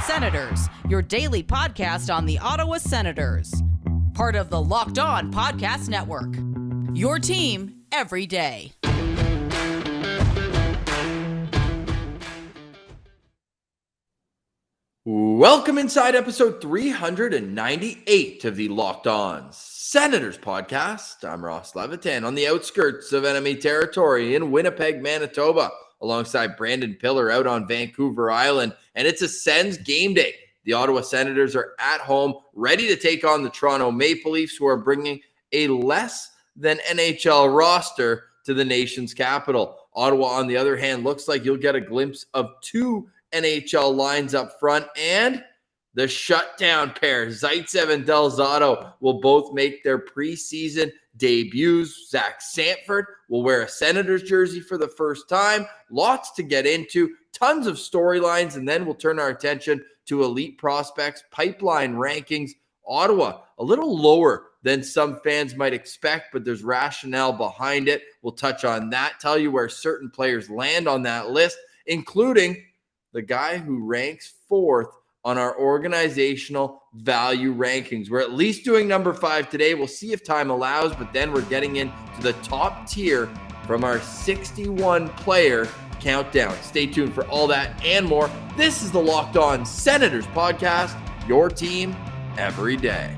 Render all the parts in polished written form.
Senators, your daily podcast on the Ottawa Senators. Part of the Locked On Podcast Network. Your team every day. Welcome inside episode 398 of the Locked On Senators podcast. I'm Ross Levitan on the outskirts of enemy territory in Winnipeg, Manitoba, alongside Brandon Piller out on Vancouver Island. And it's a Sens game day. The Ottawa Senators are at home, ready to take on the Toronto Maple Leafs, who are bringing a less than NHL roster to the nation's capital. Ottawa, on the other hand, looks like you'll get a glimpse of two NHL lines up front, and the shutdown pair, Zaitsev and Delzato, will both make their preseason debuts. Zach Sanford will wear a Senators jersey for the first time. Lots to get into, tons of storylines, and then we'll turn our attention to EliteProspects pipeline rankings. Ottawa, a little lower than some fans might expect, but there's rationale behind it. We'll touch on that, tell you where certain players land on that list, including the guy who ranks fourth on our organizational value rankings. We're at least doing number 5 today. We'll see if time allows, but then we're getting into the top tier from our 61 player countdown. Stay tuned for all that and more. This is the Locked On Senators podcast, your team every day.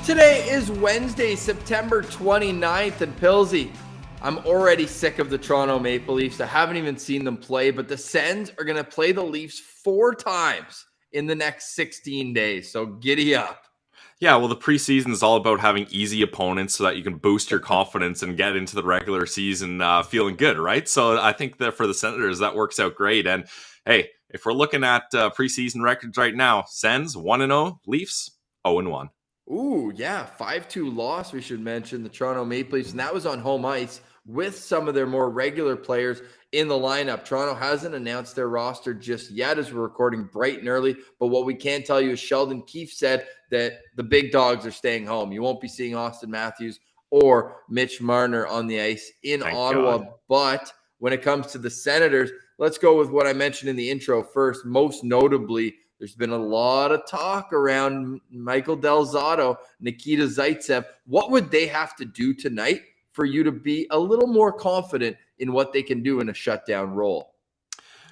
Today is Wednesday, September 29th, and Pilsy, I'm already sick of the Toronto Maple Leafs. I haven't even seen them play, but the Sens are going to play the Leafs 4 times in the next 16 days, so giddy up. Yeah, well, the preseason is all about having easy opponents so that you can boost your confidence and get into the regular season feeling good, right? So I think that for the Senators, that works out great. And hey, if we're looking at preseason records right now, Sens 1-0, Leafs 0-1. Ooh, yeah, 5-2 loss, we should mention, the Toronto Maple Leafs, and that was on home ice with some of their more regular players in the lineup. Toronto hasn't announced their roster just yet as we're recording bright and early, but what we can tell you is Sheldon Keefe said that the big dogs are staying home. You won't be seeing Austin Matthews or Mitch Marner on the ice in Ottawa, God. But when it comes to the Senators, let's go with what I mentioned in the intro first. Most notably, there's been a lot of talk around Michael Delzato, Nikita Zaitsev. What would they have to do tonight for you to be a little more confident in what they can do in a shutdown role?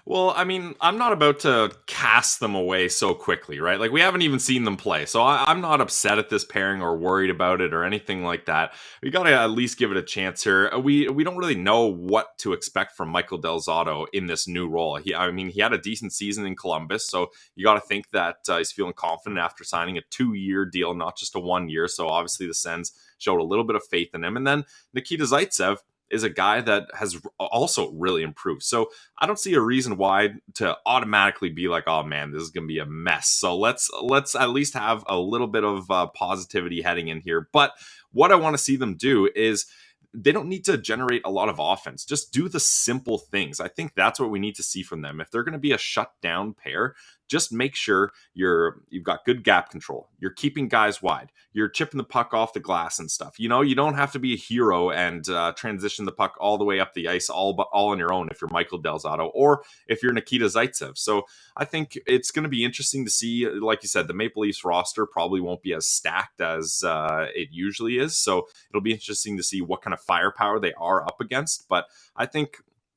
Well, I mean, I'm not about to cast them away so quickly, right? Like, we haven't even seen them play. So I'm not upset at this pairing or worried about it or anything like that. We got to at least give it a chance here. We don't really know what to expect from Michael Delzato in this new role. He had a decent season in Columbus, so you got to think that he's feeling confident after signing a 2-year deal, not just a 1 year. So obviously the Sens showed a little bit of faith in him. And then Nikita Zaitsev is a guy that has also really improved. So I don't see a reason why to automatically be like, oh man, this is going to be a mess. So let's at least have a little bit of positivity heading in here. But what I want to see them do is they don't need to generate a lot of offense. Just do the simple things. I think that's what we need to see from them. If they're going to be a shutdown pair, just make sure you've got good gap control. You're keeping guys wide. You're chipping the puck off the glass and stuff. You know, you don't have to be a hero and transition the puck all the way up the ice all on your own if you're Michael Delzato or if you're Nikita Zaitsev. So I think it's going to be interesting to see. Like you said, the Maple Leafs roster probably won't be as stacked as it usually is. So it'll be interesting to see what kind of firepower they are up against. But I think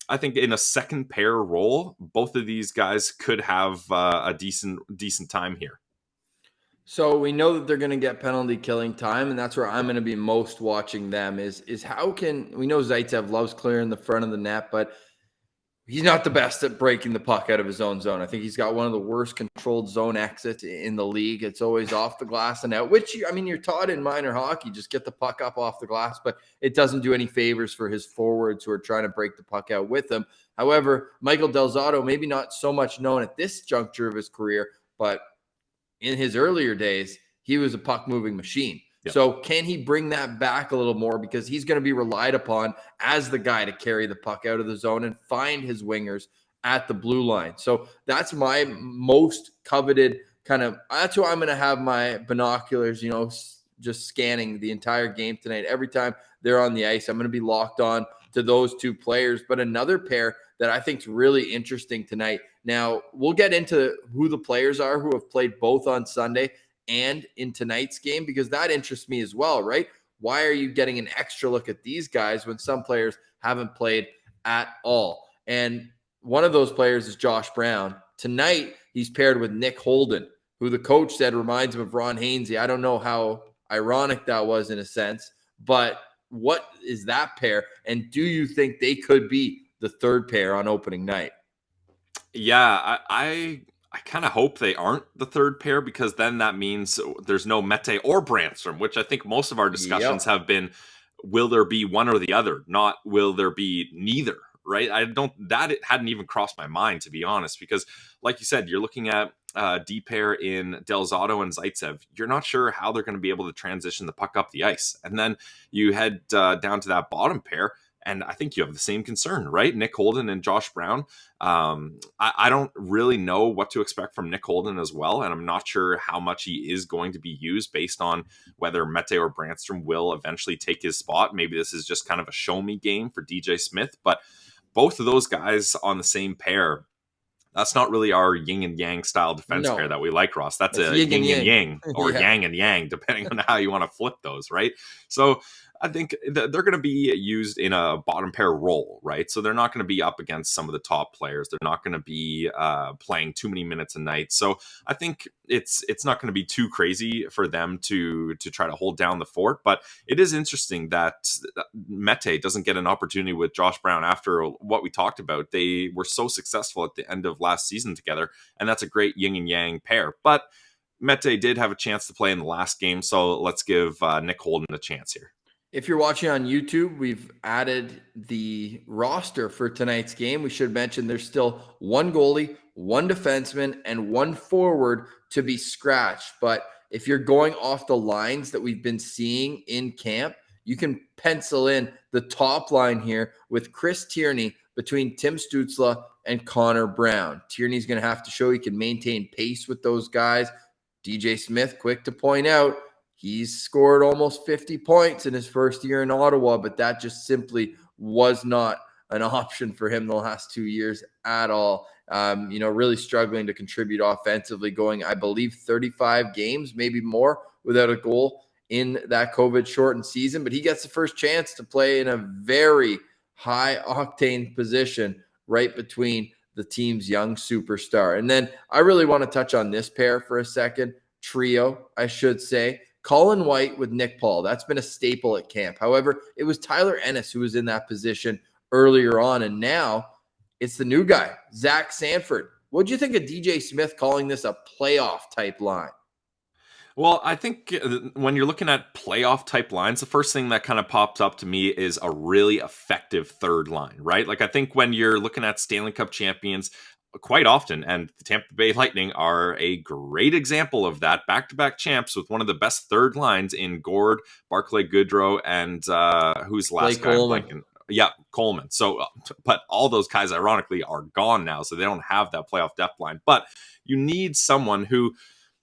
in a second pair role, both of these guys could have a decent time here. So we know that they're going to get penalty killing time, and that's where I'm going to be most watching them is how can we know Zaitsev loves clearing the front of the net, but he's not the best at breaking the puck out of his own zone. I think he's got one of the worst controlled zone exits in the league. It's always off the glass and out, which, you're taught in minor hockey, just get the puck up off the glass, but it doesn't do any favors for his forwards who are trying to break the puck out with him. However, Michael Delzato, maybe not so much known at this juncture of his career, but in his earlier days, he was a puck-moving machine. Yep. So can he bring that back a little more, because he's going to be relied upon as the guy to carry the puck out of the zone and find his wingers at the blue line. So that's my most coveted that's who I'm going to have my binoculars, just scanning the entire game tonight. Every time they're on the ice, I'm going to be locked on to those two players. But another pair that I think is really interesting tonight. Now, we'll get into who the players are who have played both on Sunday and in tonight's game, because that interests me as well, right? Why are you getting an extra look at these guys when some players haven't played at all? And one of those players is Josh Brown. Tonight, he's paired with Nick Holden, who the coach said reminds him of Ron Hainsey. I don't know how ironic that was in a sense, but what is that pair? And do you think they could be the third pair on opening night? Yeah, I kind of hope they aren't the third pair, because then that means there's no Mete or Brandstrom, which I think most of our discussions have been, will there be one or the other, not will there be neither, right? It hadn't even crossed my mind, to be honest, because like you said, you're looking at D pair in Del Zotto and Zaitsev. You're not sure how they're going to be able to transition the puck up the ice. And then you head down to that bottom pair, and I think you have the same concern, right? Nick Holden and Josh Brown. I don't really know what to expect from Nick Holden as well, and I'm not sure how much he is going to be used based on whether Mete or Brandstrom will eventually take his spot. Maybe this is just kind of a show-me game for DJ Smith, but both of those guys on the same pair, that's not really our yin and yang style defense pair that we like, Ross. That's a yin and yang, or yang and yang, depending on how you want to flip those, right? So I think they're going to be used in a bottom pair role, right? So they're not going to be up against some of the top players. They're not going to be playing too many minutes a night. So I think it's not going to be too crazy for them to try to hold down the fort. But it is interesting that Mete doesn't get an opportunity with Josh Brown after what we talked about. They were so successful at the end of last season together, and that's a great yin and yang pair. But Mete did have a chance to play in the last game, so let's give Nick Holden a chance here. If you're watching on YouTube, we've added the roster for tonight's game. We should mention there's still one goalie, one defenseman, and one forward to be scratched. But if you're going off the lines that we've been seeing in camp, you can pencil in the top line here with Chris Tierney between Tim Stützle and Connor Brown. Tierney's going to have to show he can maintain pace with those guys. DJ Smith, quick to point out, he's scored almost 50 points in his first year in Ottawa, but that just simply was not an option for him the last 2 years at all. Really struggling to contribute offensively, going, I believe, 35 games, maybe more, without a goal in that COVID-shortened season. But he gets the first chance to play in a very high-octane position right between the team's young superstar. And then I really want to touch on this pair for a second. Trio, I should say. Colin White with Nick Paul. That's been a staple at camp. However, it was Tyler Ennis who was in that position earlier on, and now it's the new guy, Zach Sanford. What do you think of DJ Smith calling this a playoff-type line? Well, I think when you're looking at playoff-type lines, the first thing that kind of pops up to me is a really effective third line, right? Like, I think when you're looking at Stanley Cup champions, quite often, and the Tampa Bay Lightning are a great example of that, back-to-back champs with one of the best third lines in Gord, Barclay Goodrow, and who's last guy? Coleman. Yeah, Coleman. So, but all those guys, ironically, are gone now, so they don't have that playoff depth line. But you need someone who,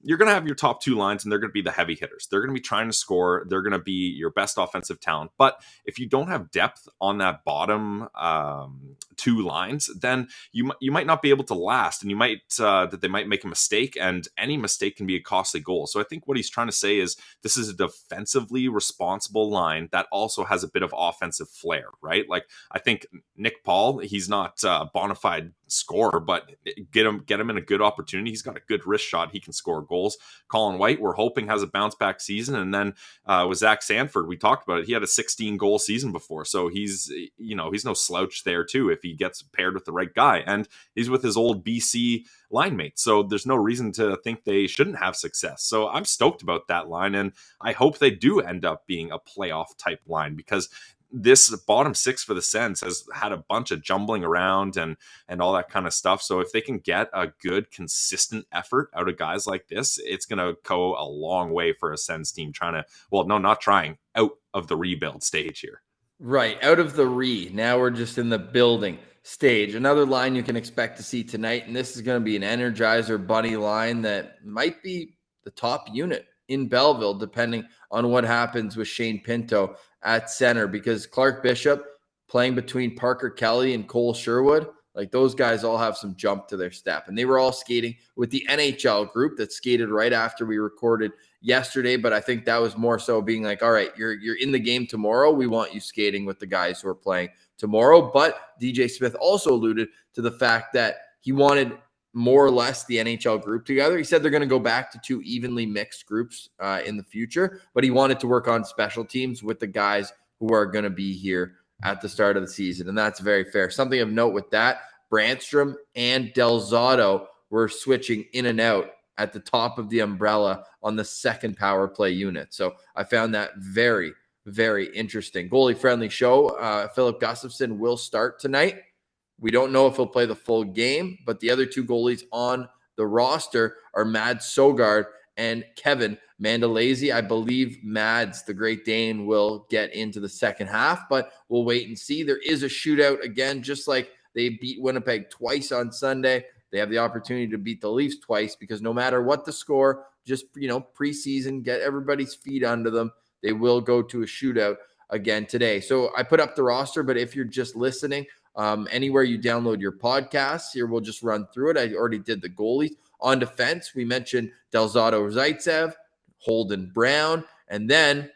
you're going to have your top two lines, and they're going to be the heavy hitters. They're going to be trying to score. They're going to be your best offensive talent. But if you don't have depth on that bottom two lines, then you might not be able to last, and you might they might make a mistake, and any mistake can be a costly goal. So I think what he's trying to say is this is a defensively responsible line that also has a bit of offensive flair, right? Like, I think Nick Paul, he's not a bona fide scorer, but get him in a good opportunity. He's got a good wrist shot. He can score goals. Colin White, we're hoping, has a bounce back season. And then with Zach Sanford, we talked about it. He had a 16 goal season before. So he's no slouch there too, if he gets paired with the right guy. And he's with his old BC line mate. So there's no reason to think they shouldn't have success. So I'm stoked about that line. And I hope they do end up being a playoff type line, because this bottom six for the Sens has had a bunch of jumbling around and all that kind of stuff. So if they can get a good, consistent effort out of guys like this, it's going to go a long way for a Sens team out of the rebuild stage here. Right, out of the now we're just in the building stage. Another line you can expect to see tonight, and this is going to be an Energizer Bunny line that might be the top unit in Belleville, depending on what happens with Shane Pinto at center, because Clark Bishop playing between Parker Kelly and Cole Sherwood, like those guys all have some jump to their step. And they were all skating with the NHL group that skated right after we recorded yesterday. But I think that was more so being like, all right, you're in the game tomorrow. We want you skating with the guys who are playing tomorrow. But DJ Smith also alluded to the fact that he wanted more or less the NHL group together. He said they're going to go back to 2 evenly mixed groups in the future, but he wanted to work on special teams with the guys who are going to be here at the start of the season. And that's very fair. Something of note with that, Brandstrom and Del Zotto were switching in and out at the top of the umbrella on the second power play unit. So I found that very, very interesting. Goalie friendly show. Philip Gustafsson will start tonight. We don't know if he'll play the full game, but the other 2 goalies on the roster are Mads Sogard and Kevin Mandalese. I believe Mads, the Great Dane, will get into the second half, but we'll wait and see. There is a shootout again, just like they beat Winnipeg twice on Sunday. They have the opportunity to beat the Leafs twice, because no matter what the score, just, preseason, get everybody's feet under them. They will go to a shootout again today. So I put up the roster, but if you're just listening, anywhere you download your podcasts, here we'll just run through it. I already did the goalies. On defense, we mentioned Del Zotto Zaitsev, Holden Brown, and then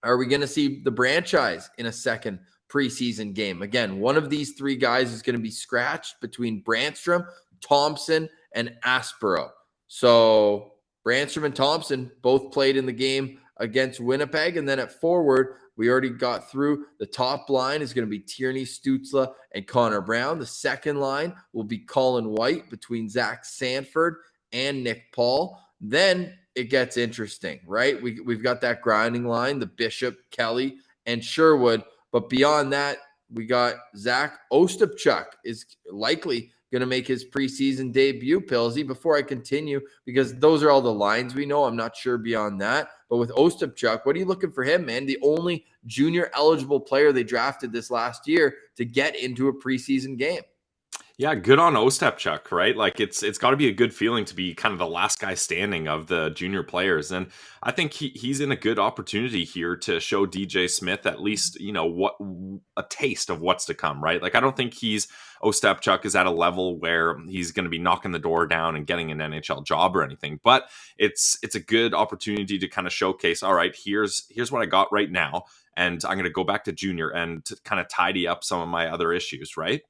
are we going to see the franchise in a second preseason game? Again, one of these 3 guys is going to be scratched between Brandstrom, Thompson, and Aspero. So Brandstrom and Thompson both played in the game against Winnipeg. And then at forward, we already got through. The top line is going to be Tierney, Stützle, and Connor Brown. The second line will be Colin White between Zach Sanford and Nick Paul. Then it gets interesting, right? We've got that grinding line, the Bishop, Kelly, and Sherwood. But beyond that, we got Zach Ostapchuk is likely going to make his preseason debut, Pilsy. Before I continue, because those are all the lines we know, I'm not sure beyond that. But with Ostapchuk, what are you looking for him, man? The only junior eligible player they drafted this last year to get into a preseason game. Yeah, good on Ostapchuk, right? Like it's got to be a good feeling to be kind of the last guy standing of the junior players, and I think he's in a good opportunity here to show DJ Smith at least what a taste of what's to come, right? Like I don't think Ostapchuk is at a level where he's going to be knocking the door down and getting an NHL job or anything, but it's a good opportunity to kind of showcase. All right, here's what I got right now, and I'm going to go back to junior and to kind of tidy up some of my other issues, right?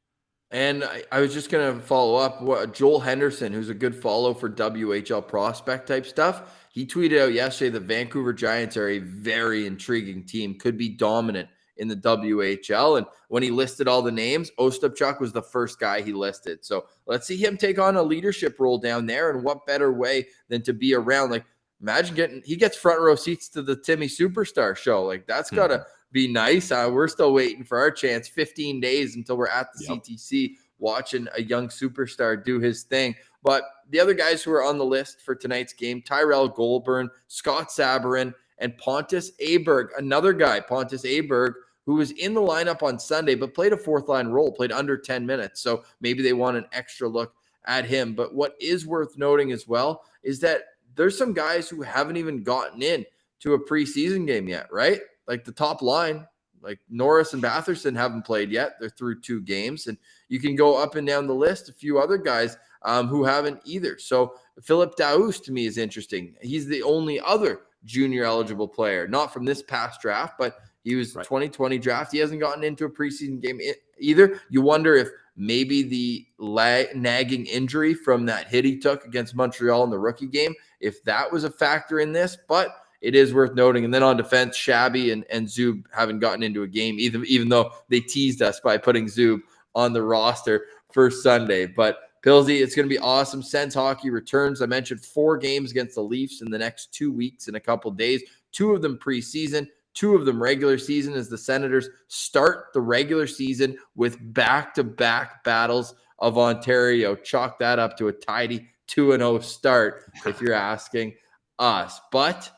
And I was just going to follow up. Joel Henderson, who's a good follow for WHL prospect type stuff, he tweeted out yesterday the Vancouver Giants are a very intriguing team, could be dominant in the WHL. And when he listed all the names, Ostapchuk was the first guy he listed. So let's see him take on a leadership role down there. And what better way than to be around? Like, imagine he gets front row seats to the Timmy Superstar show. Like, that's got to be nice. We're still waiting for our chance. 15 days until we're at the CTC watching a young superstar do his thing. But the other guys who are on the list for tonight's game, Tyrell Goulburn, Scott Sabarin, and Pontus Aberg. Another guy, Pontus Aberg, who was in the lineup on Sunday but played a fourth-line role, played under 10 minutes. So maybe they want an extra look at him. But what is worth noting as well is that there's some guys who haven't even gotten in to a preseason game yet, right? Like the top line, like Norris and Batherson haven't played yet. They're through 2 games. And you can go up and down the list, a few other guys who haven't either. So Philip Daus to me is interesting. He's the only other junior eligible player, not from this past draft, but he was 2020 draft. He hasn't gotten into a preseason game either. You wonder if maybe the nagging injury from that hit he took against Montreal in the rookie game, if that was a factor in this, but it is worth noting. And then on defense, Shabby and Zub haven't gotten into a game, even though they teased us by putting Zub on the roster for Sunday. But Pilsy, it's going to be awesome. Sens hockey returns. I mentioned 4 games against the Leafs in the next 2 weeks in a couple days. 2 of them preseason, 2 of them regular season, as the Senators start the regular season with back-to-back battles of Ontario. Chalk that up to a tidy 2-0 start if you're asking us. But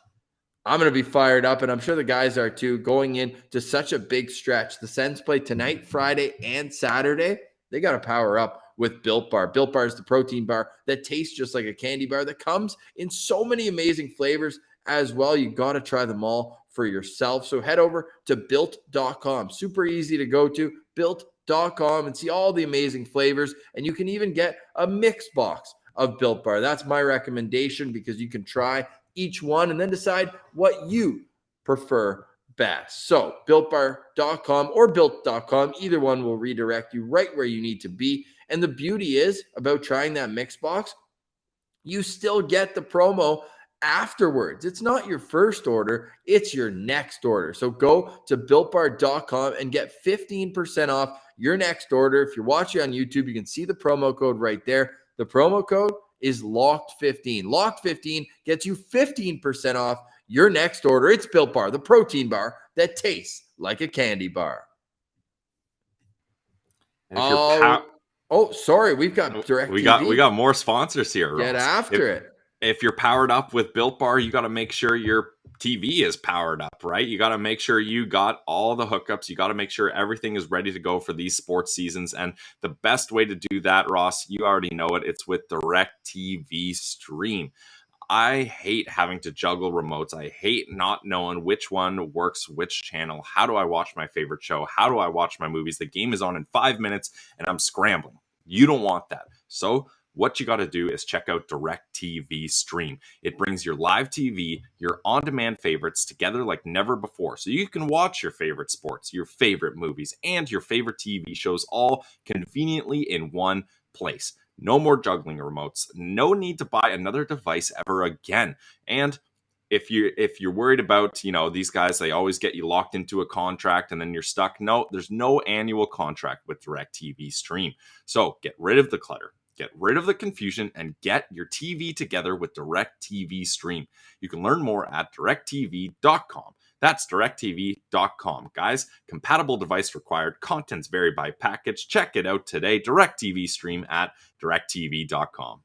I'm going to be fired up, and I'm sure the guys are too, going into such a big stretch. The Sens play tonight, Friday, and Saturday. They got to power up with Built Bar. Built Bar is the protein bar that tastes just like a candy bar that comes in so many amazing flavors as well. You got to try them all for yourself. So head over to built.com. Super easy to go to built.com and see all the amazing flavors. And you can even get a mix box of Built Bar. That's my recommendation because you can try each one and then decide what you prefer best. So builtbar.com or built.com, either one will redirect you right where you need to be. And the beauty is about trying that mix box, you still get the promo afterwards. It's not your first order, it's your next order. So go to builtbar.com and get 15% off your next order. If you're watching on YouTube, you can see the promo code right there. The promo code is LOCKED15. LOCKED15 gets you 15% off your next order. It's Built Bar, the protein bar that tastes like a candy bar. Sorry, we've got direct. We got more sponsors here. Get Ross. after it. If you're powered up with Built Bar, you got to make sure your TV is powered up, right? You got to make sure you got all the hookups. You got to make sure everything is ready to go for these sports seasons. And the best way to do that, Ross, you already know it. It's with DirecTV Stream. I hate having to juggle remotes. I hate not knowing which one works which channel. How do I watch my favorite show? How do I watch my movies? The game is on in 5 minutes and I'm scrambling. You don't want that. So what you got to do is check out DirecTV Stream. It brings your live TV, your on-demand favorites together like never before. So you can watch your favorite sports, your favorite movies, and your favorite TV shows all conveniently in one place. No more juggling remotes. No need to buy another device ever again. And if you're worried about, these guys, they always get you locked into a contract and then you're stuck. No, there's no annual contract with DirecTV Stream. So get rid of the clutter. Get rid of the confusion and get your TV together with DirecTV Stream. You can learn more at directtv.com. That's directtv.com. Guys, compatible device required. Contents vary by package. Check it out today. DirecTV Stream at directtv.com.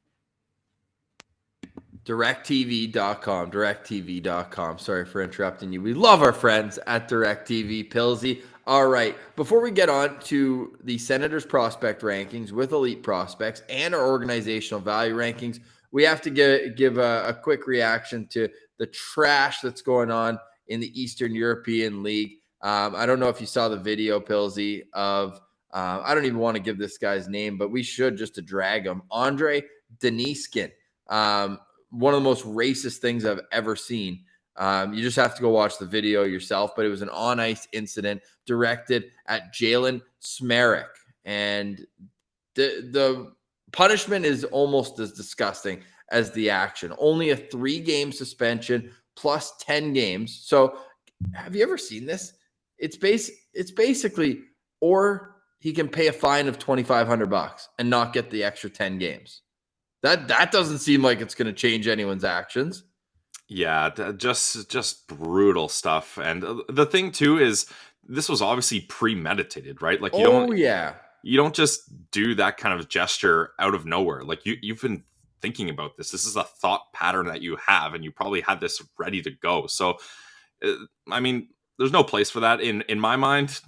directtv.com. Sorry for interrupting you. We love our friends at DirecTV, Pilsy. All right, before we get on to the Senators prospect rankings with Elite Prospects and our organizational value rankings, we have to give a quick reaction to the trash that's going on in the Eastern European League. I don't know if you saw the video, Pilsy, of I don't even want to give this guy's name, but we should just to drag him. Andre Deniskin. One of the most racist things I've ever seen. You just have to go watch the video yourself, but it was an on-ice incident directed at Jalen Smerik. And the punishment is almost as disgusting as the action. Only a 3-game suspension plus 10 games. So have you ever seen this? It's basically, or he can pay a fine of $2,500 and not get the extra 10 games. That doesn't seem like it's going to change anyone's actions. Yeah, just brutal stuff. And the thing too is this was obviously premeditated, right? Like you don't just do that kind of gesture out of nowhere. Like you've been thinking about this. This is a thought pattern that you have, and you probably had this ready to go. So, I mean, there's no place for that in my mind.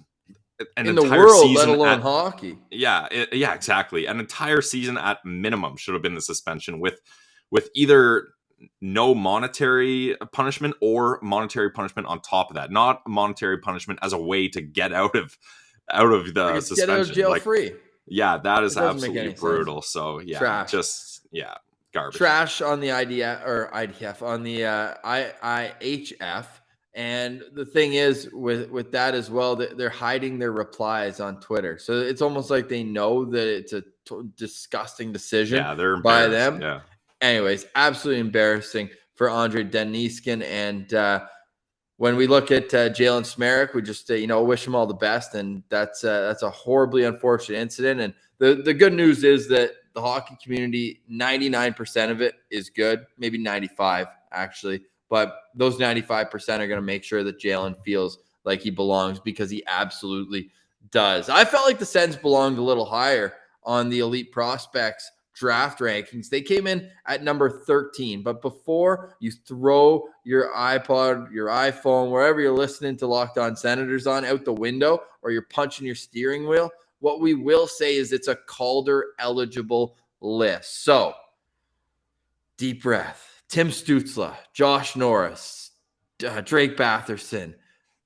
In the world, let alone hockey. Yeah, exactly. An entire season at minimum should have been the suspension with either no monetary punishment or monetary punishment on top of that. Not monetary punishment as a way to get out of the suspension. Get out of jail free. Yeah, that is absolutely brutal. Sense. So yeah, trash. Garbage. Trash on the IDF on the IHF. And the thing is with that as well, they're hiding their replies on Twitter. So it's almost like they know that it's a disgusting decision by them. Yeah. Anyways, absolutely embarrassing for Andre Deniskin. And when we look at Jalen Smerik, we just wish him all the best. And that's a horribly unfortunate incident. And the good news is that the hockey community, 99% of it is good, maybe 95 actually. But those 95% are going to make sure that Jalen feels like he belongs, because he absolutely does. I felt like the Sens belonged a little higher on the Elite Prospects draft rankings. They came in at number 13. But before you throw your iPod, your iPhone, wherever you're listening to Locked On Senators on, out the window, or you're punching your steering wheel, what we will say is it's a Calder eligible list. So deep breath. Tim Stützle, Josh Norris, Drake Batherson.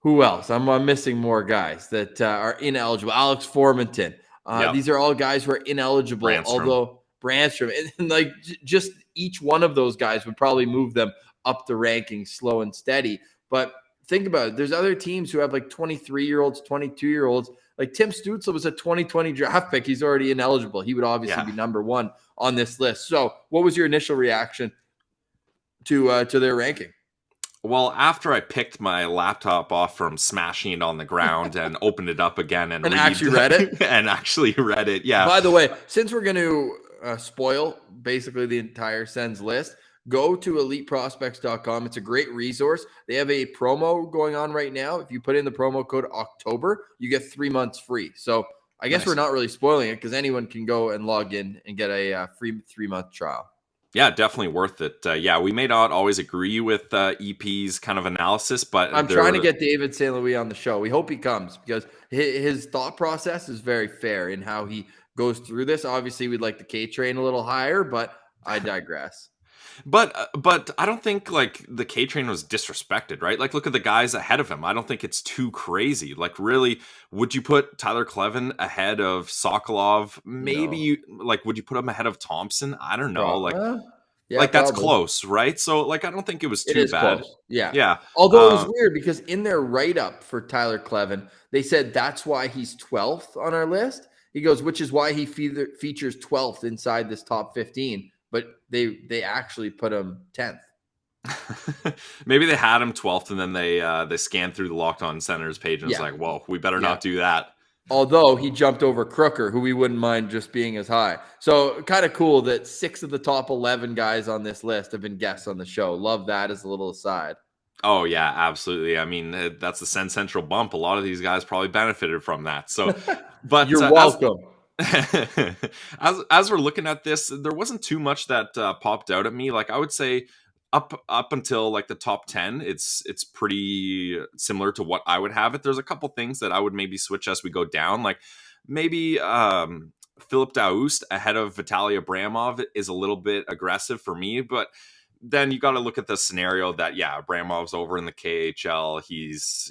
Who else? I'm missing more guys that are ineligible. Alex Formanton. These are all guys who are ineligible, although Brandstrom. And like just each one of those guys would probably move them up the rankings slow and steady. But think about it. There's other teams who have like 23-year-olds, 22-year-olds. Like Tim Stützle was a 2020 draft pick. He's already ineligible. He would obviously be number one on this list. So what was your initial reaction to their ranking? Well, after I picked my laptop off from smashing it on the ground and opened it up again and actually read it? and actually read it, yeah. By the way, since we're going to spoil basically the entire Sens list, go to EliteProspects.com. It's a great resource. They have a promo going on right now. If you put in the promo code October, you get 3 months free. So I guess we're not really spoiling it because anyone can go and log in and get a free 3-month trial. Yeah, definitely worth it. We may not always agree with EP's kind of analysis, but I'm trying to get David St. Louis on the show. We hope he comes because his thought process is very fair in how he goes through this. Obviously, we'd like the K train a little higher, but I digress. But I don't think like the K train was disrespected, right? Like look at the guys ahead of him. I don't think it's too crazy. Like really, would you put Tyler Kleven ahead of Sokolov? Maybe like would you put him ahead of Thompson? I don't know. That's close, right? So like I don't think it was too bad. Close. Yeah. Yeah. Although it was weird because in their write-up for Tyler Kleven, they said that's why he's 12th on our list. He goes, which is why he features 12th inside this top 15. But they actually put him 10th. Maybe they had him 12th, and then they scanned through the Locked On Senators page and was like, "Whoa, we better not do that." Although he jumped over Crooker, who we wouldn't mind just being as high. So kind of cool that 6 of the top 11 guys on this list have been guests on the show. Love that as a little aside. Oh yeah, absolutely. I mean, that's the Sens Central bump. A lot of these guys probably benefited from that. So, but you're welcome. As we're looking at this, there wasn't too much that popped out at me. Like I would say up until like the top 10, it's pretty similar to what I would have it. There's a couple things that I would maybe switch as we go down. Like maybe Philip Daus ahead of Vitaly Abramov is a little bit aggressive for me, but then you got to look at the scenario that Abramov's over in the KHL. He's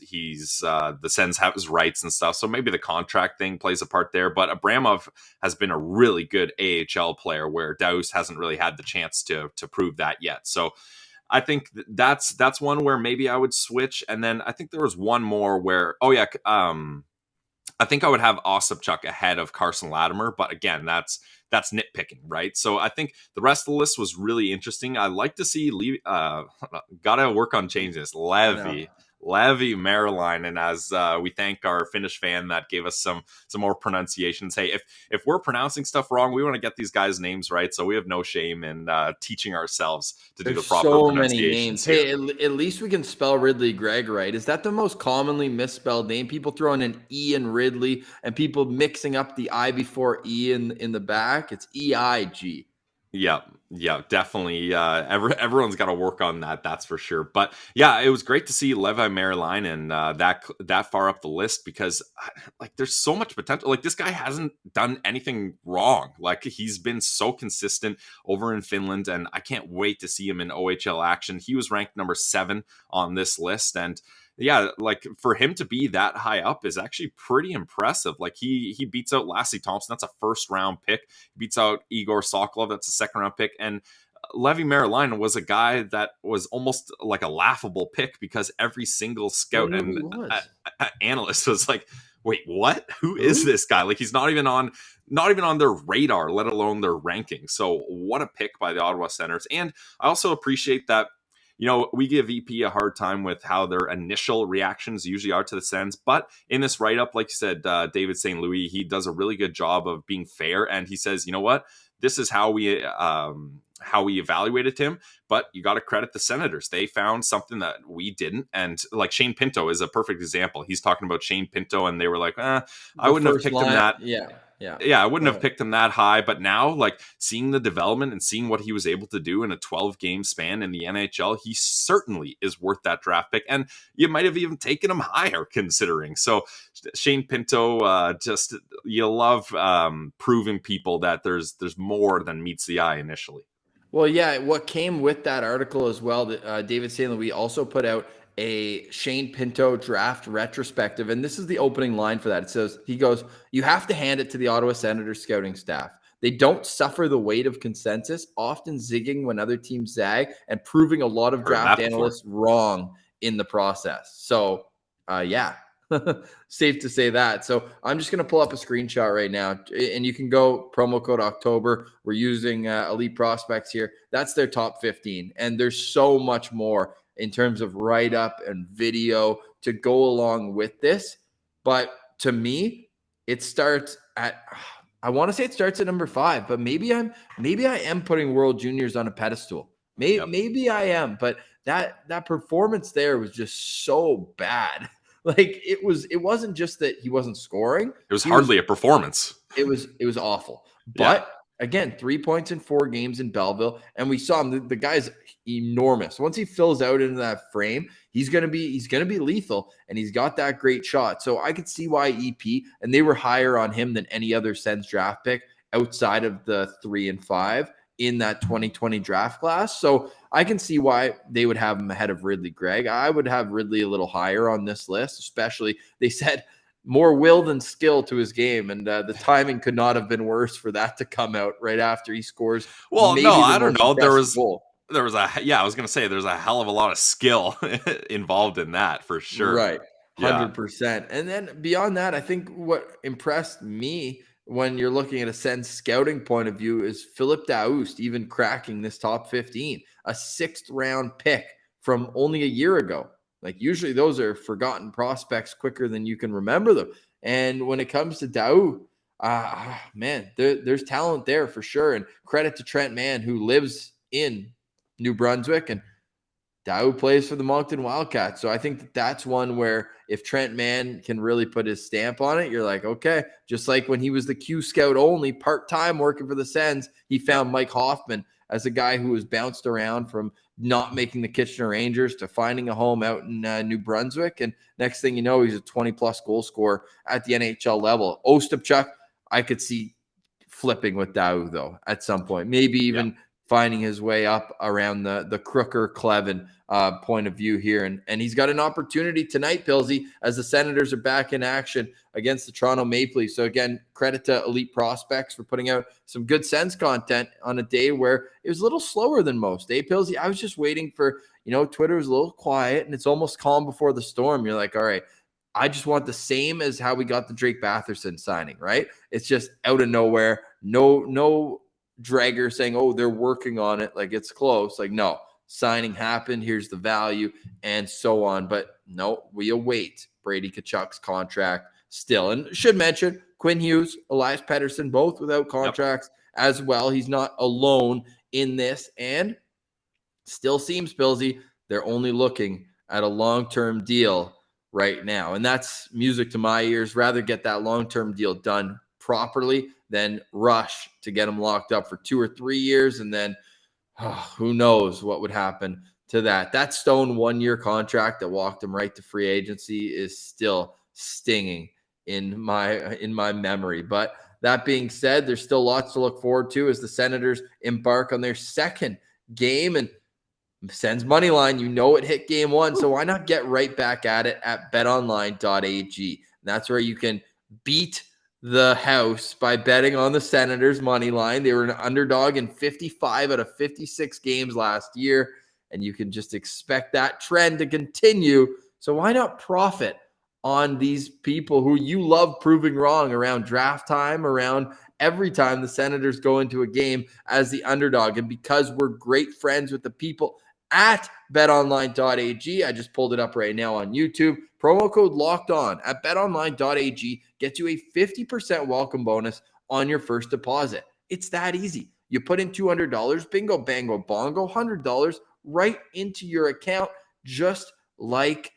the Sens have his rights and stuff, so maybe the contract thing plays a part there. But Abramov has been a really good AHL player, where Daus hasn't really had the chance to prove that yet. So I think that's one where maybe I would switch. And then I think there was one more where I think I would have Osipchuk ahead of Carson Latimer, but again, that's nitpicking, right? So I think the rest of the list was really interesting. I like to see gotta work on changing this. Levi Maryline, and as we thank our Finnish fan that gave us some more pronunciations. Hey, if we're pronouncing stuff wrong, we want to get these guys' names right, so we have no shame in teaching ourselves to do the proper pronunciations. Hey, at least we can spell Ridley Gregg right. Is that the most commonly misspelled name? People throwing an E in Ridley and people mixing up the I before E in the back. It's EIG. Yeah, definitely. Everyone's got to work on that. That's for sure. But yeah, it was great to see Levi Maryline and that far up the list, because like there's so much potential. Like this guy hasn't done anything wrong. Like he's been so consistent over in Finland, and I can't wait to see him in OHL action. He was ranked number 7 on this list, and yeah, like for him to be that high up is actually pretty impressive. Like he beats out Lassie Thompson. That's a 1st round pick. He beats out Igor Sokolov. That's a 2nd round pick. And Levi Maryline was a guy that was almost like a laughable pick, because every single scout and analyst was like, wait, what? Who is this guy? Like he's not even on their radar, let alone their ranking. So what a pick by the Ottawa Senators. And I also appreciate that, you know, we give EP a hard time with how their initial reactions usually are to the Sens. But in this write-up, like you said, David St. Louis, he does a really good job of being fair. And he says, you know what? This is how we evaluated him. But you got to credit the Senators. They found something that we didn't. And like Shane Pinto is a perfect example. He's talking about Shane Pinto, and they were like, I wouldn't have picked him that. Yeah, I wouldn't have picked him that high. But now, like seeing the development and seeing what he was able to do in a 12-game span in the NHL, he certainly is worth that draft pick. And you might have even taken him higher considering. So Shane Pinto, just you love proving people that there's more than meets the eye initially. Well, yeah, what came with that article as well, David St. Louis also put out a Shane Pinto draft retrospective, and this is the opening line for that. It says, he goes, "You have to hand it to the Ottawa Senators scouting staff. They don't suffer the weight of consensus, often zigging when other teams zag and proving a lot of draft analysts wrong in the process." So, yeah, safe to say that. So I'm just going to pull up a screenshot right now, and you can go promo code October. We're using Elite Prospects here. That's their top 15. And there's so much more in terms of write-up and video to go along with this. But to me, it starts at, I want to say it starts at number 5, but maybe I am putting World Juniors on a pedestal. Maybe I am, but that performance there was just so bad. Like it wasn't just that he wasn't scoring. It was hardly a performance. It was awful. But again, 3 points in 4 games in Belleville, and we saw him. The guy's enormous. Once he fills out into that frame, he's gonna be lethal, and he's got that great shot. So I could see why EP, and they were higher on him than any other Sens draft pick outside of the 3 and 5 in that 2020 draft class. So I can see why they would have him ahead of Ridley Gregg. I would have Ridley a little higher on this list, especially they said more will than skill to his game. And the timing could not have been worse for that to come out right after he scores. Well, no, I don't know. There was I was going to say there's a hell of a lot of skill involved in that for sure. Right. 100%. And then beyond that, I think what impressed me when you're looking at a Sens scouting point of view is Philip Daus even cracking this top 15, a 6th round pick from only a year ago. Like usually those are forgotten prospects quicker than you can remember them. And when it comes to Daus, man, there's talent there for sure. And credit to Trent Mann, who lives in New Brunswick, and Daus plays for the Moncton Wildcats. So I think that's one where if Trent Mann can really put his stamp on it, you're like, okay, just like when he was the Q scout only part-time working for the Sens, he found Mike Hoffman as a guy who was bounced around from not making the Kitchener Rangers to finding a home out in New Brunswick. And next thing you know, he's a 20-plus goal scorer at the NHL level. Ostapchuk, I could see flipping with Daus, though, at some point. Maybe even finding his way up around the Crooker-Clevin point of view here. And he's got an opportunity tonight, Pillsy, as the Senators are back in action against the Toronto Maple Leafs. So again, credit to Elite Prospects for putting out some good Sens content on a day where it was a little slower than most. Pillsy, I was just waiting for, Twitter was a little quiet and it's almost calm before the storm. You're like, all right, I just want the same as how we got the Drake Batherson signing, right? It's just out of nowhere. No dragger saying, oh, they're working on it, like it's close. Like, no, signing happened, here's the value, and so on. But no, we await Brady Tkachuk's contract still. And should mention Quinn Hughes, Elias Pettersson, both without contracts as well. He's not alone in this, and still seems, Pillsy, they're only looking at a long-term deal right now. And that's music to my ears. Rather get that long-term deal done properly than rush to get him locked up for 2 or 3 years. And then who knows what would happen to that. That Stone 1-year contract that walked him right to free agency is still stinging in my memory. But that being said, there's still lots to look forward to as the Senators embark on their second game. And Sens money line, it hit game 1. So why not get right back at it at betonline.ag? That's where you can beat the house by betting on the Senators money line. They were an underdog in 55 out of 56 games last year, and you can just expect that trend to continue. So why not profit on these people who you love proving wrong around draft time, around every time the Senators go into a game as the underdog? And because we're great friends with the people at betonline.ag, I just pulled it up right now on YouTube. Promo code locked on at betonline.ag gets you a 50% welcome bonus on your first deposit. It's that easy. You put in $200, bingo, bango, bongo, $100 right into your account just like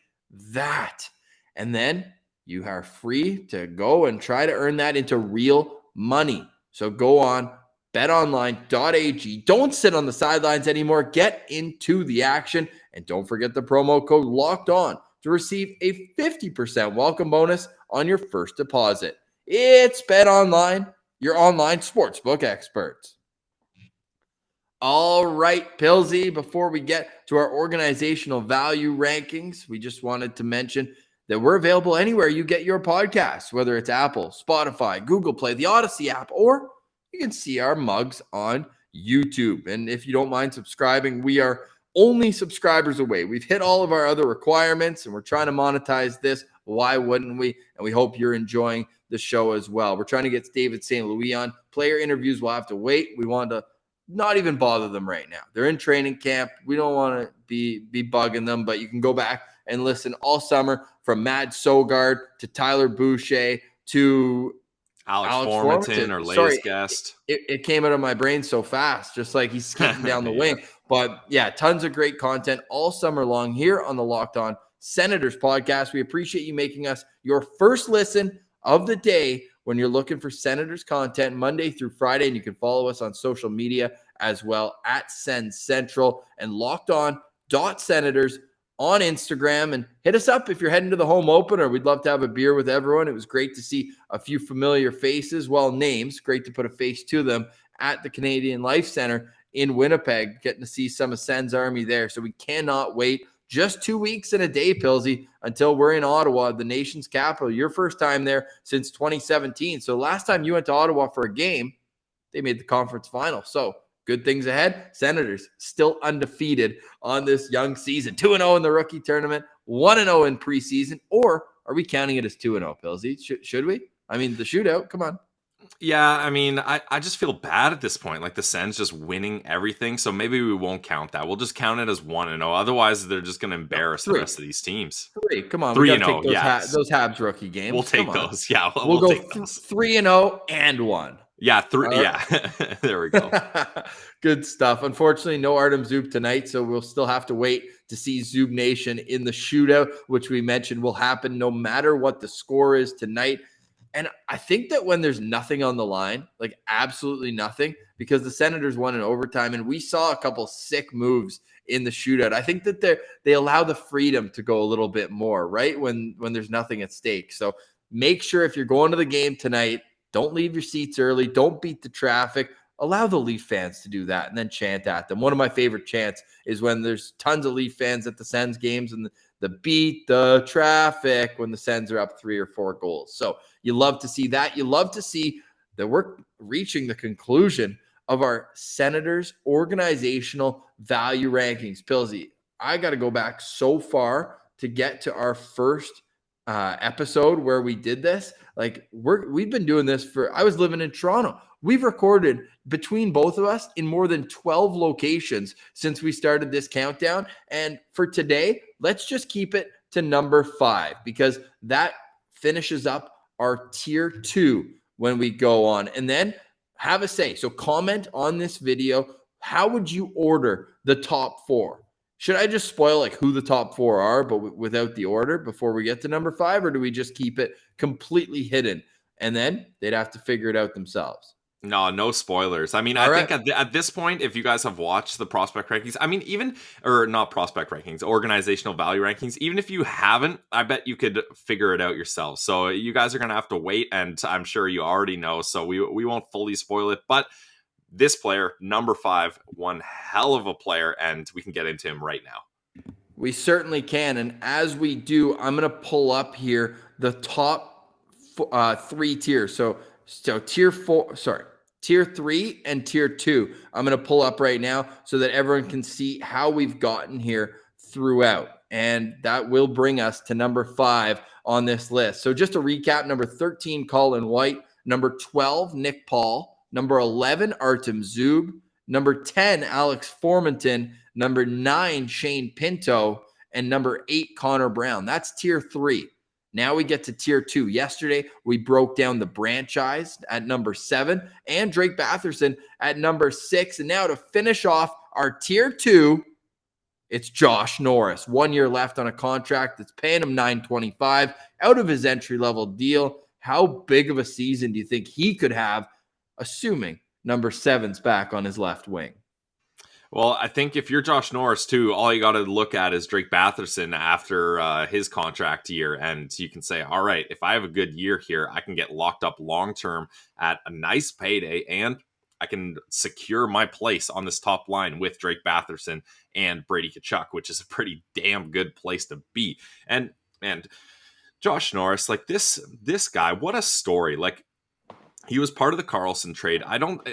that. And then you are free to go and try to earn that into real money. So go on betonline.ag. Don't sit on the sidelines anymore. Get into the action. And don't forget the promo code locked on to receive a 50% welcome bonus on your first deposit. It's BetOnline, your online sportsbook experts. All right, Pilsy, before we get to our organizational value rankings, we just wanted to mention that we're available anywhere you get your podcasts, whether it's Apple, Spotify, Google Play, the Odyssey app, or you can see our mugs on YouTube. And if you don't mind subscribing, we are only subscribers away. We've hit all of our other requirements and we're trying to monetize this. Why wouldn't we? And we hope you're enjoying the show as well. We're trying to get David St. Louis on. Player interviews will have to wait. We want to not even bother them right now. They're in training camp. We don't want to be bugging them, but you can go back and listen all summer from Matt Sogard to Tyler Boucher to Alex Formanton, our latest guest. It came out of my brain so fast, just like he's skating down the wing. But yeah, tons of great content all summer long here on the Locked On Senators podcast. We appreciate you making us your first listen of the day when you're looking for Senators content Monday through Friday. And you can follow us on social media as well at Sens Central and LockedOn.Senators on Instagram. And hit us up if you're heading to the home opener. We'd love to have a beer with everyone. It was great to see a few familiar faces, well, names. Great to put a face to them at the Canadian Life Center in Winnipeg, getting to see some of Sens Army there. So we cannot wait. Just 2 weeks and a day, Pilsy, until we're in Ottawa, the nation's capital. Your first time there since 2017. So last time you went to Ottawa for a game, they made the conference final. So good things ahead. Senators still undefeated on this young season. 2-0 in the rookie tournament, 1-0 in preseason. Or are we counting it as 2-0, Pilsy? Should we? I mean, the shootout, come on. Yeah, I mean, I just feel bad at this point. Like the Sens just winning everything. So maybe we won't count that. We'll just count it as 1-0. Otherwise, they're just going to embarrass the rest of these teams. 3. Come on. 3-0. Those Habs rookie games. We'll take those. Yeah. We'll go 3-0 and 1. Yeah. 3. Yeah. There we go. Good stuff. Unfortunately, no Artem Zub tonight. So we'll still have to wait to see Zub Nation in the shootout, which we mentioned will happen no matter what the score is tonight. And I think that when there's nothing on the line, like absolutely nothing, because the Senators won in overtime and we saw a couple sick moves in the shootout. I think that they allow the freedom to go a little bit more, right? When there's nothing at stake. So make sure if you're going to the game tonight, don't leave your seats early. Don't beat the traffic. Allow the Leaf fans to do that and then chant at them. One of my favorite chants is when there's tons of Leaf fans at the Sens games and the beat the traffic when the Sens are up 3 or 4 goals. So you love to see that. You love to see that we're reaching the conclusion of our Senators organizational value rankings. Pilsy, I got to go back so far to get to our first episode where we did this. Like we've been doing this I was living in Toronto. We've recorded between both of us in more than 12 locations since we started this countdown. And for today, let's just keep it to number 5 because that finishes up our tier 2 when we go on. And then have a say. So comment on this video. How would you order the top 4? Should I just spoil like who the top 4 are, but without the order before we get to number 5? Or do we just keep it completely hidden? And then they'd have to figure it out themselves. No spoilers. I mean, think at this point, if you guys have watched the prospect rankings, I mean, not prospect rankings, organizational value rankings, even if you haven't, I bet you could figure it out yourself. So you guys are going to have to wait, and I'm sure you already know, so we won't fully spoil it. But this player, number 5, one hell of a player, and we can get into him right now. We certainly can. And as we do, I'm going to pull up here the top 3 tiers. So tier 3 and tier 2. I'm going to pull up right now so that everyone can see how we've gotten here throughout. And that will bring us to number 5 on this list. So just to recap, number 13, Colin White. Number 12, Nick Paul. Number 11, Artem Zub. Number 10, Alex Formanton. Number 9, Shane Pinto. And number 8, Connor Brown. That's tier 3. Now we get to tier 2. Yesterday, we broke down the franchise at number 7 and Drake Batherson at number 6. And now to finish off our tier 2, it's Josh Norris. 1 year left on a contract that's paying him $925 out of his entry-level deal. How big of a season do you think he could have, assuming number 7's back on his left wing? Well, I think if you're Josh Norris, too, all you got to look at is Drake Batherson after his contract year. And you can say, all right, if I have a good year here, I can get locked up long-term at a nice payday. And I can secure my place on this top line with Drake Batherson and Brady Tkachuk, which is a pretty damn good place to be. And Josh Norris, like this guy, what a story. Like, he was part of the Karlsson trade.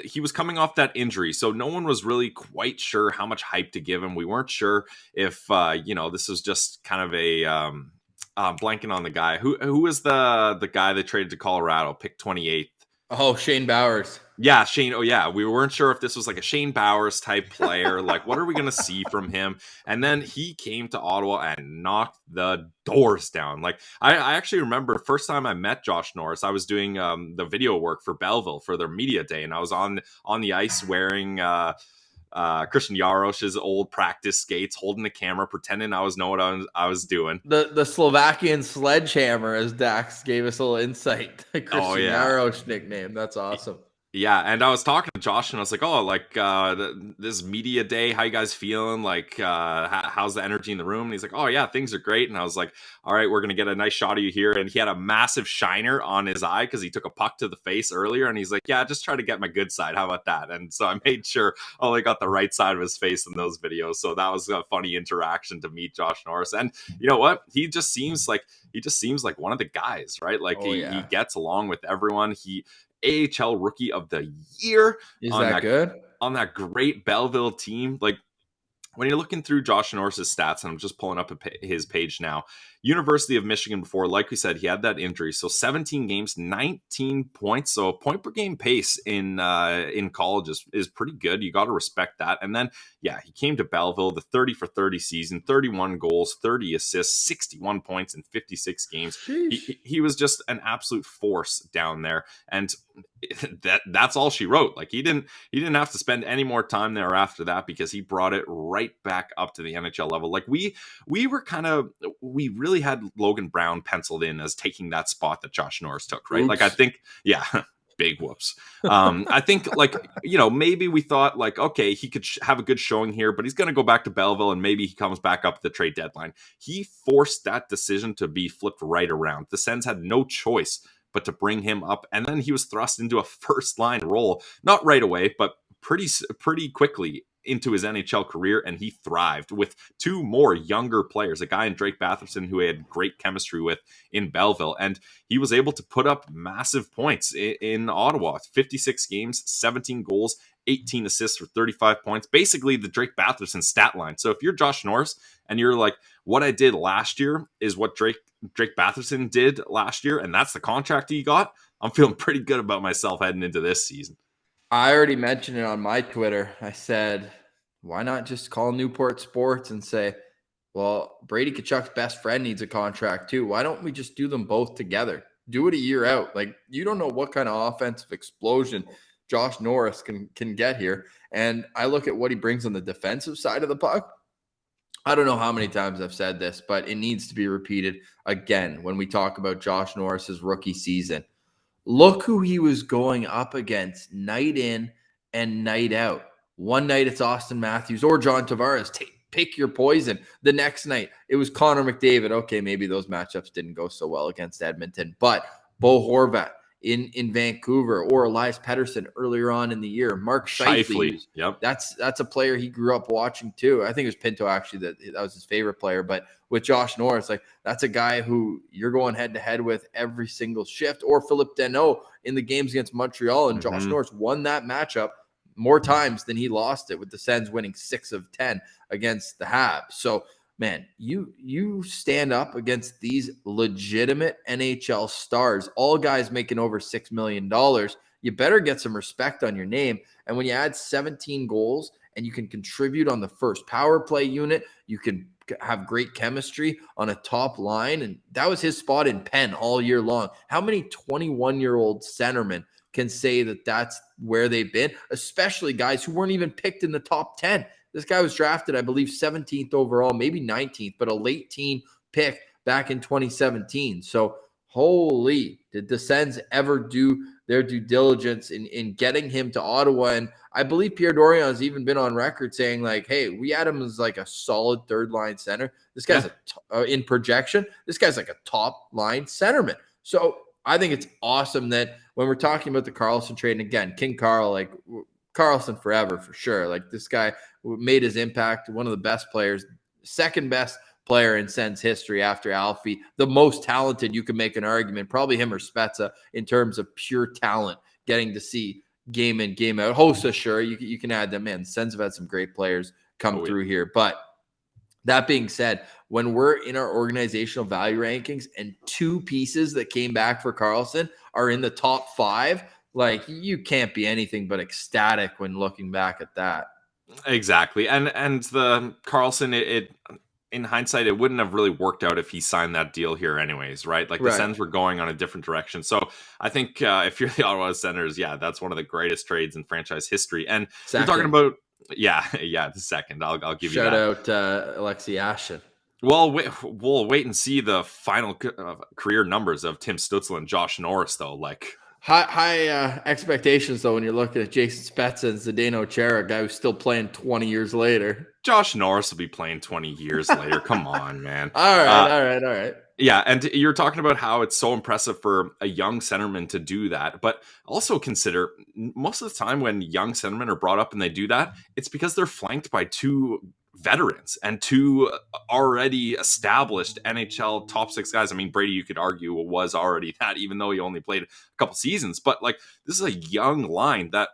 He was coming off that injury, so no one was really quite sure how much hype to give him. We weren't sure if, this was just kind of a, blanking on the guy. Who was the guy they traded to Colorado, pick 28th? Oh, Shane Bowers. Yeah, Shane. Oh, yeah. We weren't sure if this was like a Shane Bowers type player. Like, what are we going to see from him? And then he came to Ottawa and knocked the doors down. Like, I actually remember first time I met Josh Norris, I was doing the video work for Belleville for their media day. And I was on the ice wearing Christian Jarosz's old practice skates, holding the camera, pretending I know what I was doing. The Slovakian sledgehammer, as Dax gave us a little insight. The Christian Jarosz nickname. That's awesome. Yeah, and I was talking to Josh, and I was like, "Oh, like this media day, how you guys feeling? Like, how's the energy in the room?" And he's like, "Oh yeah, things are great." And I was like, "All right, we're gonna get a nice shot of you here." And he had a massive shiner on his eye because he took a puck to the face earlier, and he's like, "Yeah, just try to get my good side. How about that?" And so I made sure I only got the right side of his face in those videos. So that was a funny interaction to meet Josh Norris. And you know what? He just seems like one of the guys, right? Like he gets along with everyone. He AHL Rookie of the Year. Is that good? On that great Belleville team. Like, when you're looking through Josh Norris's stats, and I'm just pulling up his page now, University of Michigan before, like we said, he had that injury. So 17 games, 19 points. So a point per game pace in college is pretty good. You got to respect that. And then, he came to Belleville, the 30 for 30 season, 31 goals, 30 assists, 61 points in 56 games. He was just an absolute force down there. And that's all she wrote. Like, he didn't have to spend any more time there after that, because he brought it right back up to the NHL level. Like, we really had Logan Brown penciled in as taking that spot that Josh Norris took, right? Oops. Like, I think, big whoops. I think, like, maybe we thought, like, okay, he could have a good showing here, but he's going to go back to Belleville and maybe he comes back up at the trade deadline. He forced that decision to be flipped right around. The Sens had no choice but to bring him up, and then he was thrust into a first line role, not right away, but pretty quickly into his NHL career, and he thrived with two more younger players, a guy in Drake Batherson who he had great chemistry with in Belleville, and he was able to put up massive points in Ottawa. 56 games, 17 goals, 18 assists for 35 points, basically the Drake Batherson stat line. So if you're Josh Norris and you're like, what I did last year is what Drake Batherson did last year, and that's the contract he got, I'm feeling pretty good about myself heading into this season. I already mentioned it on my Twitter. I said, why not just call Newport Sports and say, well, Brady Tkachuk's best friend needs a contract too. Why don't we just do them both together? Do it a year out. Like, you don't know what kind of offensive explosion Josh Norris can get here. And I look at what he brings on the defensive side of the puck. I don't know how many times I've said this, but it needs to be repeated again when we talk about Josh Norris's rookie season. Look who he was going up against night in and night out. One night it's Austin Matthews or John Tavares. Pick your poison. The next night it was Connor McDavid. Okay, maybe those matchups didn't go so well against Edmonton, but Bo Horvat in Vancouver, or Elias Pettersson earlier on in the year. Mark Scheifele. Yep. That's a player he grew up watching too. I think it was Pinto actually that was his favorite player. But with Josh Norris, like, that's a guy who you're going head to head with every single shift. Or Philip Deneau in the games against Montreal, and Josh Norris won that matchup more times than he lost it, with the Sens winning 6 of 10 against the Habs. So, man, you stand up against these legitimate NHL stars, all guys making over $6 million. You better get some respect on your name. And when you add 17 goals and you can contribute on the first power play unit, you can have great chemistry on a top line. And that was his spot in pen all year long. How many 21-year-old centermen can say that that's where they've been, especially guys who weren't even picked in the top 10? This guy was drafted, I believe, 17th overall, maybe 19th, but a late teen pick back in 2017. So, holy, did the Sens ever do their due diligence in getting him to Ottawa? And I believe Pierre Dorion has even been on record saying, like, hey, we had him as like a solid third-line center. This guy's in projection, this guy's like a top-line centerman. So I think it's awesome that when we're talking about the Karlsson trade, and again, King Carl, like, Karlsson forever for sure. Like this guy made his impact. One of the best players, second best player in Sens history after Alfie, the most talented. You can make an argument, probably him or Spezza in terms of pure talent. Getting to see game in, game out. Hossa, sure, you can add them in. Sens have had some great players come through here, but that being said, when we're in our organizational value rankings and two pieces that came back for Karlsson are in the top 5, like you can't be anything but ecstatic when looking back at that. Exactly. And the Karlsson, it in hindsight, it wouldn't have really worked out if he signed that deal here anyways, right? Like the Sens were going on a different direction. So I think if you're the Ottawa Senators, yeah, that's one of the greatest trades in franchise history. And you're talking about, the second. I'll give you that. Shout out Alexei Ashen. Well, we'll wait and see the final career numbers of Tim Stützle and Josh Norris, though. Like high expectations, though, when you're looking at Jason Spezza and Zdeno Chara, a guy who's still playing 20 years later. Josh Norris will be playing 20 years later. Come on, man. All right. Yeah, and you're talking about how it's so impressive for a young centerman to do that, but also consider most of the time when young centermen are brought up and they do that, it's because they're flanked by two veterans and two already established NHL top 6 guys. I mean, Brady, you could argue, was already that, even though he only played a couple seasons, but like this is a young line that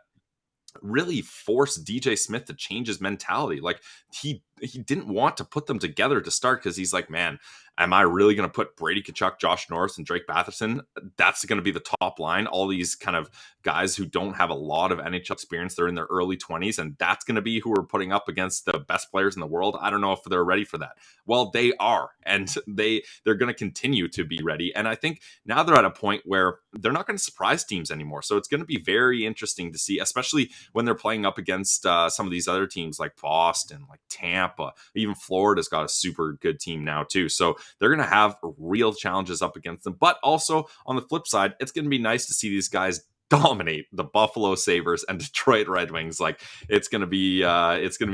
really forced DJ Smith to change his mentality. Like he didn't want to put them together to start because he's like, man, am I really going to put Brady Tkachuk, Josh Norris, and Drake Batherson? That's going to be the top line. All these kind of guys who don't have a lot of NHL experience. They're in their early 20s, and that's going to be who we're putting up against the best players in the world. I don't know if they're ready for that. Well, they are, and they're going to continue to be ready. And I think now they're at a point where they're not going to surprise teams anymore. So it's going to be very interesting to see, especially when they're playing up against some of these other teams like Boston, like Tampa, even Florida's got a super good team now too. So they're going to have real challenges up against them. But also on the flip side, it's going to be nice to see these guys dominate the Buffalo Sabres and Detroit Red Wings. Like it's going to be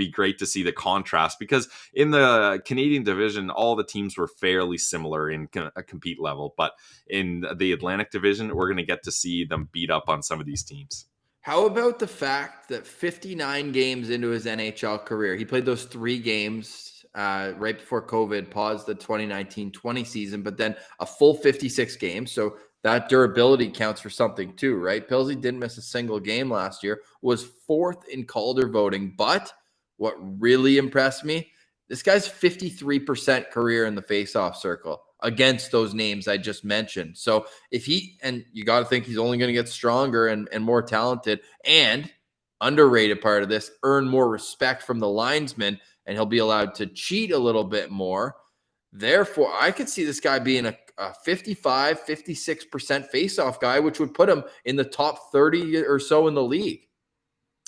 great to see the contrast, because in the Canadian division, all the teams were fairly similar in a compete level. But in the Atlantic division, we're going to get to see them beat up on some of these teams. How about the fact that 59 games into his NHL career, he played those 3 games right before COVID, paused the 2019-20 season, but then a full 56 games. So that durability counts for something too, right? Pillsy didn't miss a single game last year, was 4th in Calder voting. But what really impressed me, this guy's 53% career in the faceoff circle against those names I just mentioned. So if and you got to think he's only going to get stronger and more talented, and underrated part of this, earn more respect from the linesmen, and he'll be allowed to cheat a little bit more. Therefore, I could see this guy being a 55, 56% faceoff guy, which would put him in the top 30 or so in the league.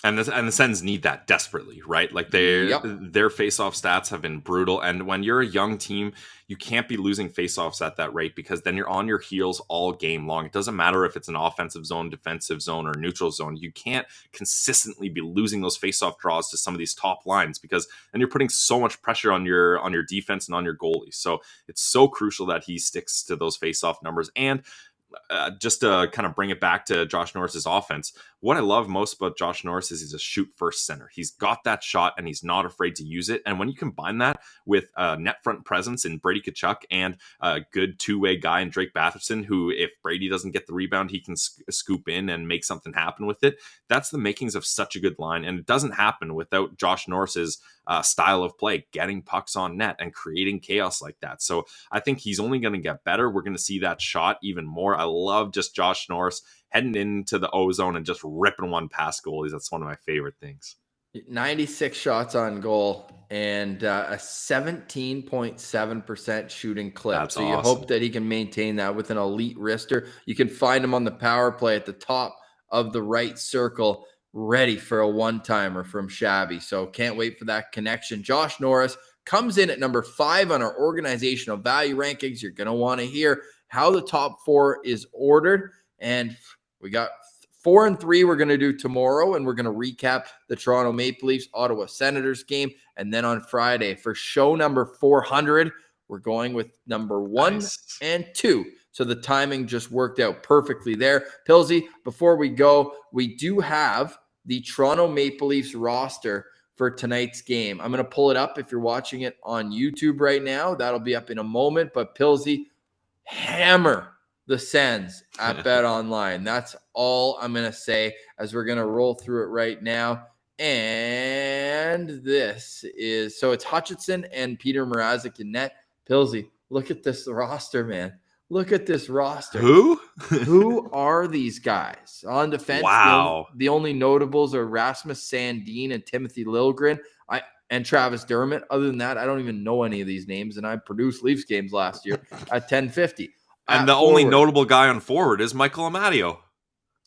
And the Sens need that desperately, right? Like their faceoff stats have been brutal. And when you're a young team, you can't be losing faceoffs at that rate, because then you're on your heels all game long. It doesn't matter if it's an offensive zone, defensive zone, or neutral zone. You can't consistently be losing those faceoff draws to some of these top lines, because then you're putting so much pressure on your defense and on your goalies. So it's so crucial that he sticks to those faceoff numbers. And just to kind of bring it back to Josh Norris's offense, what I love most about Josh Norris is he's a shoot first center. He's got that shot and he's not afraid to use it. And when you combine that with net front presence in Brady Tkachuk and a good two-way guy in Drake Batherson, who if Brady doesn't get the rebound, he can scoop in and make something happen with it. That's the makings of such a good line. And it doesn't happen without Josh Norris's style of play, getting pucks on net and creating chaos like that. So I think he's only going to get better. We're going to see that shot even more. I love just Josh Norris heading into the O-zone and just ripping one past goalies. That's one of my favorite things. 96 shots on goal and a 17.7% shooting clip. That's so awesome. You hope that he can maintain that with an elite wrister. You can find him on the power play at the top of the right circle, ready for a one-timer from Shabby. So can't wait for that connection. Josh Norris comes in at number 5 on our organizational value rankings. You're going to want to hear how the top 4 is ordered. And we got 4 and 3 we're going to do tomorrow, and we're going to recap the Toronto Maple Leafs Ottawa Senators game. And then on Friday for show number 400, we're going with number 1 and 2. So the timing just worked out perfectly there. Pillsy, before we go, we do have the Toronto Maple Leafs roster for tonight's game. I'm going to pull it up if you're watching it on YouTube right now. That'll be up in a moment. But Pilsy, hammer the Sens at Bet Online. That's all I'm going to say as we're going to roll through it right now. And this is, so it's Hutchinson and Peter Mrazek in net. Pilsy, look at this roster, man. Look at this roster. Who are these guys? On defense, wow. The only notables are Rasmus Sandin and Timothy Liljegren and Travis Dermott. Other than that, I don't even know any of these names, and I produced Leafs games last year at 1050. And the only notable guy on forward is Michael Amadio.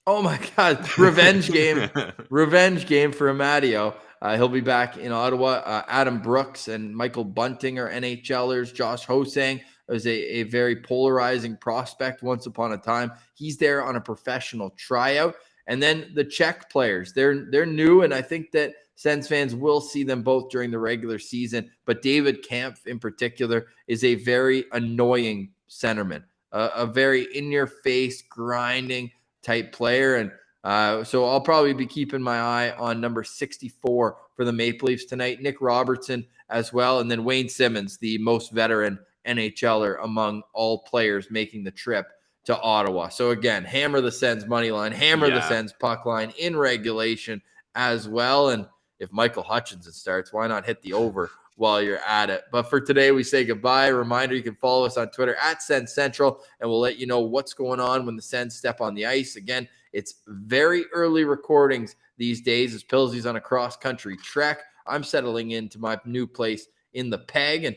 Oh, my God. Revenge game. Revenge game for Amadio. He'll be back in Ottawa. Adam Brooks and Michael Bunting are NHLers. Josh Hosang was a very polarizing prospect once upon a time. He's there on a professional tryout. And then the Czech players, they're new, and I think that Sens fans will see them both during the regular season. But David Kampf in particular is a very annoying centerman, a very in-your-face, grinding type player. And so I'll probably be keeping my eye on number 64 for the Maple Leafs tonight. Nick Robertson as well. And then Wayne Simmons, the most veteran NHLer among all players making the trip to Ottawa. So again, hammer the Sens money line, hammer the Sens puck line in regulation as well. And if Michael Hutchinson starts, why not hit the over while you're at it? But for today, we say goodbye. A reminder, you can follow us on Twitter at Sens Central, and we'll let you know what's going on when the Sens step on the ice. Again, it's very early recordings these days as Pilsy's on a cross-country trek. I'm settling into my new place in the Peg, and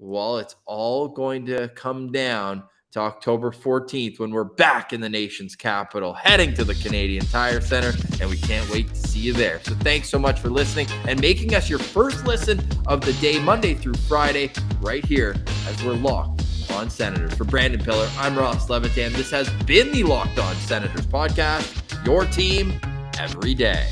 well, it's all going to come down to October 14th when we're back in the nation's capital, heading to the Canadian Tire Center, and we can't wait to see you there. So thanks so much for listening and making us your first listen of the day, Monday through Friday, right here as we're locked on Senators. For Brandon Piller, I'm Ross Levitan. This has been the Locked On Senators podcast, your team every day.